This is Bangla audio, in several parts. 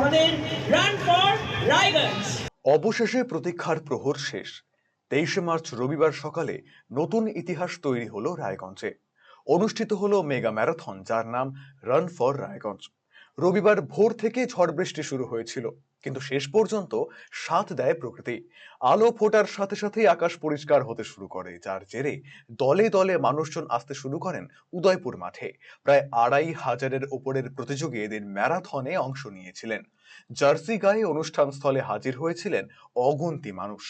আমাদের রান ফর রায়গঞ্জ। অবশেষে প্রতীক্ষার প্রহর শেষ। 23 মার্চ রবিবার সকালে নতুন ইতিহাস তৈরি হলো রায়গঞ্জে। অনুষ্ঠিত হলো মেগা ম্যারাথন, যার নাম রান ফর রায়গঞ্জ। রবিবার ভোর থেকে ঝড় বৃষ্টি শুরু হয়েছিল, কিন্তু শেষ পর্যন্ত সাথ দেয় প্রকৃতি। আলো ফোটার সাথে সাথেই আকাশ পরিষ্কার হতে শুরু করে, যার জেরে দলে দলে মানুষজন আসতে শুরু করেন উদয়পুর মাঠে। প্রায় 2500-এর উপরের প্রতিযোগী এদিন ম্যারাথনে অংশ নিয়েছিলেন। জার্সি গায়ে অনুষ্ঠান স্থলে হাজির হয়েছিলেন অগুন্তি মানুষ।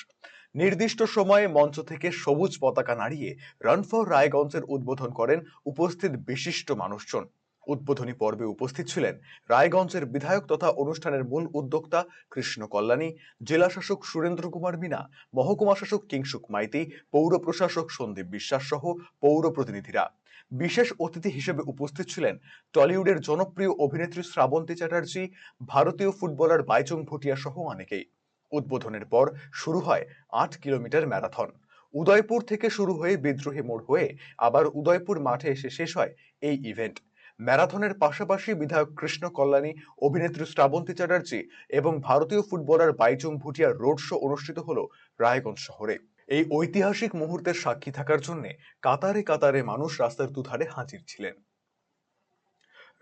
নির্দিষ্ট সময়ে মঞ্চ থেকে সবুজ পতাকা নাড়িয়ে রান ফর রায়গঞ্জের উদ্বোধন করেন উপস্থিত বিশিষ্ট মানুষজন। উদ্বোধনী পর্বে উপস্থিত ছিলেন রায়গঞ্জের বিধায়ক তথা অনুষ্ঠানের মূল উদ্যোক্তা কৃষ্ণ কল্যাণী, জেলা শাসক সুরেন্দ্র কুমার মিনা, মহকুমা শাসক কিংসুক মাইতি, পৌর প্রশাসক সন্দীপ বিশ্বাস সহ পৌর প্রতিনিধিরা। বিশেষ অতিথি হিসেবে উপস্থিত ছিলেন টলিউডের জনপ্রিয় অভিনেত্রী শ্রাবন্তী চ্যাটার্জি, ভারতীয় ফুটবলার বাইচুং ভুটিয়া সহ অনেকেই। উদ্বোধনের পর শুরু হয় 8 কিলোমিটার ম্যারাথন। উদয়পুর থেকে শুরু হয়ে বিদ্রোহী মোড় হয়ে আবার উদয়পুর মাঠে এসে শেষ হয় এই ইভেন্ট। ম্যারাথনের পাশাপাশি বিধায়ক কৃষ্ণ কল্যাণী, অভিনেত্রী শ্রাবন্তী চ্যাটার্জি এবং ভারতীয় ফুটবলার বাইচুং ভুটিয়ার রোড শো অনুষ্ঠিত হলো রায়গঞ্জ শহরে। এই ঐতিহাসিক মুহূর্তের সাক্ষী থাকার জন্য কাতারে কাতারে মানুষ রাস্তার দুধারে হাজির ছিলেন।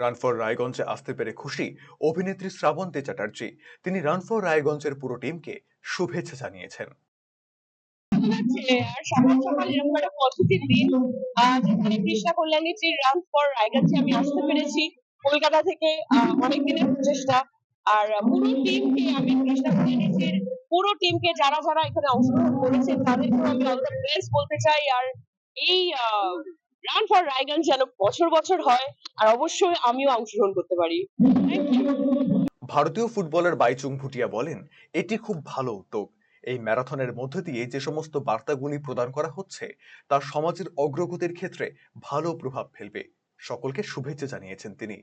রান ফর রায়গঞ্জে আসতে পেরে খুশি অভিনেত্রী শ্রাবন্তী চ্যাটার্জি। তিনি রান ফর রায়গঞ্জের পুরো টিমকে শুভেচ্ছা জানিয়েছেন। আর সকাল সকাল এরকম একটা পজিটিভ দিন, যেখানে কৃষ্ণা কল্যাণীজির রান ফর রায়গঞ্জে আমি আসতে পেরেছি কলকাতা থেকে অনেক দিনের প্রচেষ্টা। আর পুরো টিমকে আমি কৃষ্ণা কল্যাণীজির পুরো টিমকে যারা যারা এখানে অংশগ্রহণ করেছেন তাদেরকে আমি অল দ্য বেস্ট বলতে চাই। আর এই রান ফর রায়গঞ্জ যেন বছর বছর হয়, আর অবশ্যই আমিও অংশগ্রহণ করতে পারি। Thank you. ভারতীয় ফুটবলার বাইচুং ভুটিয়া বলেন, এটি খুব ভালো উদ্যোগ। এই ম্যারাথনের মধ্য দিয়ে যে সমস্ত বার্তাগুলি প্রদান করা হচ্ছে তা সমাজের অগ্রগতির ক্ষেত্রে ভালো প্রভাব ফেলবে। সকলকে শুভেচ্ছা জানিয়েছেন তিনি।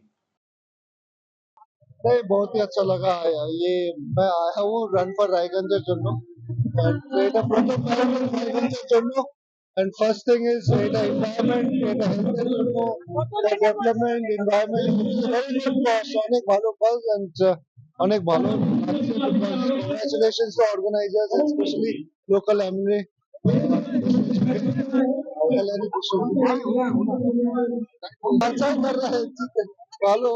नहीं, बहुत ही अच्छा लगा। ये मैं आया हूँ रन फॉर रायगंज জন্য এটা প্রথম ম্যারাথন রায়গঞ্জের জন্য। and first thing is এটা environment, এটা হেলথের জন্য, development, environment very good cause, অনেক ভালো cause and অনেক ভালো লাগছে because congratulations to organizers and especially local MLA अच्छा कर रहा है, ठीक है, ভালো।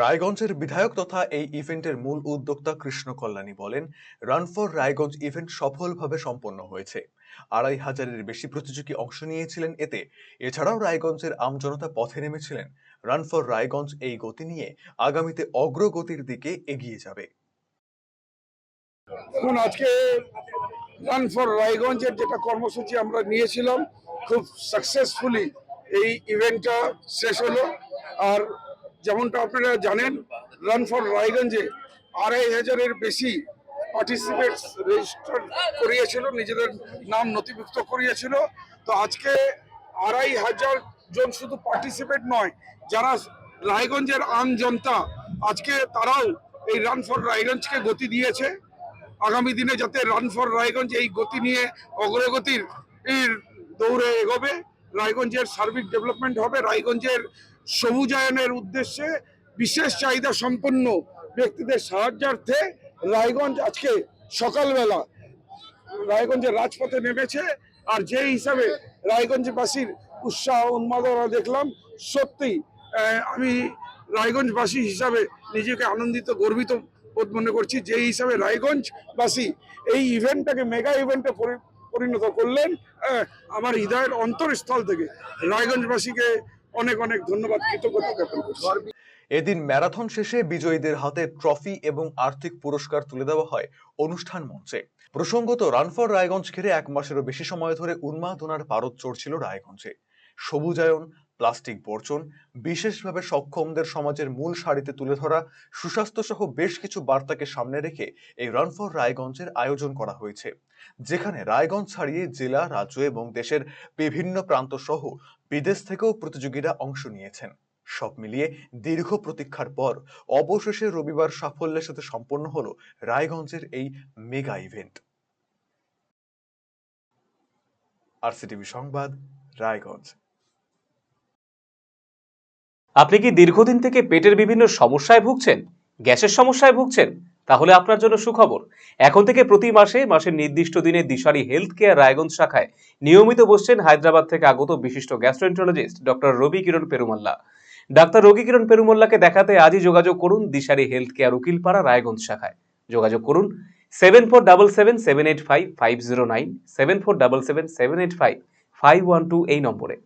রায়গঞ্জের বিধায়ক তথা এই ইভেন্টের মূল উদ্যোক্তা কৃষ্ণ কল্যাণী বলেন, রান ফর রায়গঞ্জ ইভেন্ট সফলভাবে সম্পন্ন হয়েছে। 2500-এর বেশি প্রতিযোগী অংশ নিয়েছিলেন এতে। এছাড়াও রায়গঞ্জের আমজনতা পথে নেমেছিলেন। রান ফর রায়গঞ্জ এই গতি নিয়ে আগামীতে অগ্রগতির দিকে এগিয়ে যাবে। আজকে রান ফর রায়গঞ্জের যেটা কর্মসূচি আমরা নিয়েছিলাম, খুব সাকসেসফুলি এই ইভেন্টটা শেষ হলো। আর যেমনটা আপনারা জানেন, রান ফর রায়গঞ্জে 2500-এর বেশি পার্টিসিপেটস রেজিস্টার করিয়েছিল, নিজেদের নাম নথিভুক্ত করিয়েছিল। তো আজকে 2500 জন শুধু পার্টিসিপেট নয়, যারা রায়গঞ্জের আম জনতা আজকে তারাও এই রান ফর রায়গঞ্জকে গতি দিয়েছে। আগামী দিনে যাতে রান ফর রায়গঞ্জ এই গতি নিয়ে অগ্রগতির দৌড়ে এগোবে, রায়গঞ্জের সার্বিক ডেভেলপমেন্ট হবে, রায়গঞ্জের সবুজায়নের উদ্দেশ্যে বিশেষ চাহিদা সম্পন্ন ব্যক্তিদের সাহায্যার্থে রায়গঞ্জ আজকে সকালবেলা রায়গঞ্জের রাজপথে নেমেছে। আর যে হিসাবে রায়গঞ্জবাসীর উৎসাহ উন্মাদনা দেখলাম, সত্যি আমি রায়গঞ্জবাসী হিসাবে নিজেকে আনন্দিত, গর্বিত বোধ মনে করছি। যে হিসাবে রায়গঞ্জবাসী এই ইভেন্টটাকে মেগা ইভেন্টে পরিণত করলেন, আমার হৃদয়ের অন্তরস্থল থেকে রায়গঞ্জবাসীকে অনেক অনেক ধন্যবাদ, কৃতজ্ঞতা জ্ঞাপন করছি। এদিন ম্যারাথন শেষে বিজয়ীদের হাতে ট্রফি এবং আর্থিক পুরস্কার তুলে দেওয়া হয় অনুষ্ঠান মঞ্চে। প্রসঙ্গত, রান ফর রায়গঞ্জ ঘিরে 1 মাসেরও বেশি সময় ধরে উন্মাদনার পারদ চড়ছিল রায়গঞ্জে। সবুজায়ন, প্লাস্টিক বর্জন, বিশেষভাবে সক্ষমদের সমাজের মূল সারিতে তুলে ধরা, সুস্বাস্থ্য সহ বেশ কিছু বার্তাকে সামনে রেখে এই রান ফর রায়গঞ্জের আয়োজন করা হয়েছে, যেখানে রায়গঞ্জ ছাড়িয়ে জেলা, রাজ্য এবং দেশের বিভিন্ন প্রান্ত সহ বিদেশ থেকেও প্রতিযোগীরা অংশ নিয়েছেন। সব মিলিয়ে দীর্ঘ প্রতীক্ষার পর অবশেষে রবিবার সাফল্যের সাথে সম্পন্ন হলো রায়গঞ্জের এই মেগা ইভেন্ট। আরসিটিভি সংবাদ, রায়গঞ্জ। আপনি কি দীর্ঘদিন থেকে পেটের বিভিন্ন সমস্যায় ভুগছেন? গ্যাসের সমস্যায় ভুগছেন? তাহলে আপনার জন্য সুখবর। এখন থেকে প্রতি মাসে মাসের নির্দিষ্ট দিনে দিশারি হেলথ কেয়ার রায়গঞ্জ শাখায় নিয়মিত বসছেন হায়দ্রাবাদ থেকে আগত বিশিষ্ট গ্যাস্ট্রোএন্টারোলজিস্ট ডক্টর রবি কিরণ পেরুমাল্লা। ডাক্তার রবি কিরণ পেরুমাল্লাকে দেখাতে আজই যোগাযোগ করুন দিশারি হেলথ কেয়ার উকিলপাড়া রায়গঞ্জ শাখায়। যোগাযোগ করুন 7477785509, 7477785512 এই নম্বরে।